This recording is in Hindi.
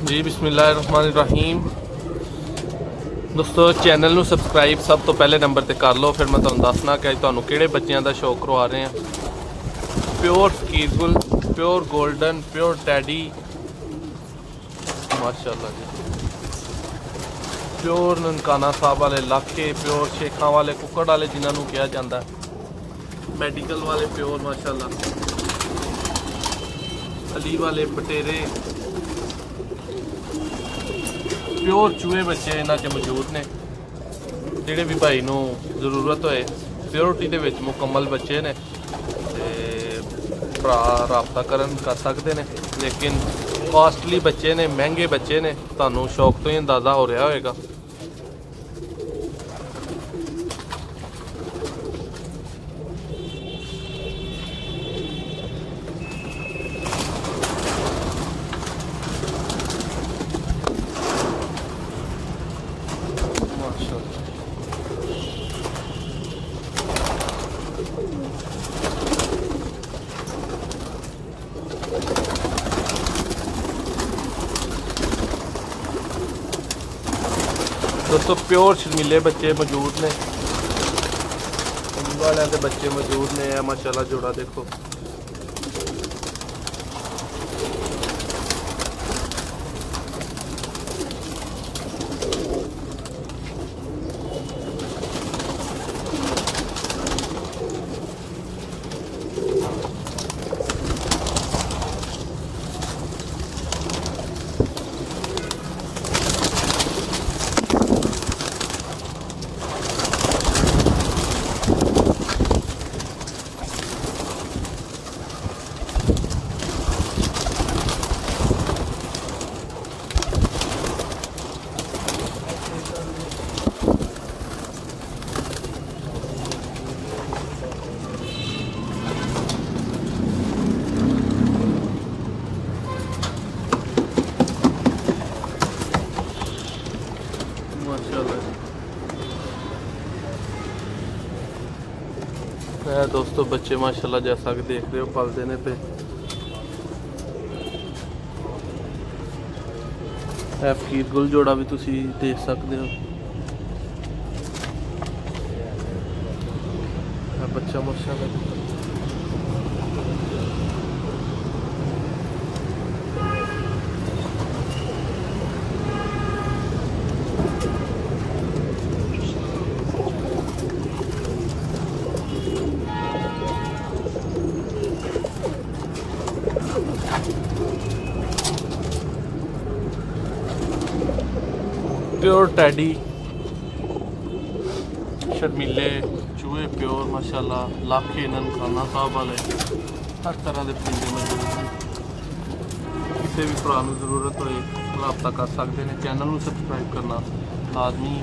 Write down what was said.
जी बिस्मिल्लाहिर्रहमानिर्रहीम। दोस्तों चैनल नू सबसक्राइब सब तो पहले नंबर ते कर लो, फिर मैं तुहानू दसना कि तुहानू किहड़े बच्चों का शौक करवा रहे हैं। प्योर स्कीरगुल, प्योर गोल्डन, प्योर टैडी, माशाल्लाह जी। प्योर ननकाना साहब वाले लाखे, प्योर शेखा वाले कुकड़ वाले जिन्होंने कहा जाता है, मेडिकल वाले प्योर माशाल्लाह, अली वाले पटेरे, प्योर चूहे बच्चे इन्हां च मौजूद ने। जिहड़े भी भाई नूं जरूरत होए प्योरिटी दे विच मुकम्मल बच्चे ने ते भरा राबता कर सकते हैं। लेकिन कॉस्टली बच्चे ने, महंगे बच्चे ने, तुहानूं शौक तो ही अंदाज़ा हो रहा होएगा। दोस्तों प्योर शर्मीले बच्चे मौजूद ने, वाले के बच्चे मौजूद ने। माशाल्लाह जोड़ा देखो, दोस्तों बच्चे माशाल्लाह जैसा कि देख रहे हो पलते ने पे फकीरगुल जोड़ा भी तुसी देख सकते हो। बच्चा माशाल्लाह प्योर टैडी, शर्मीले चूहे प्योर माशाल्लाह, लाखे ननकाना साहब वाले हर तरह के परिंदे मौजूद हैं। किसी भी भरा जरूरत हो रबता कर सकते हैं। चैनल को सबसक्राइब करना लाजमी।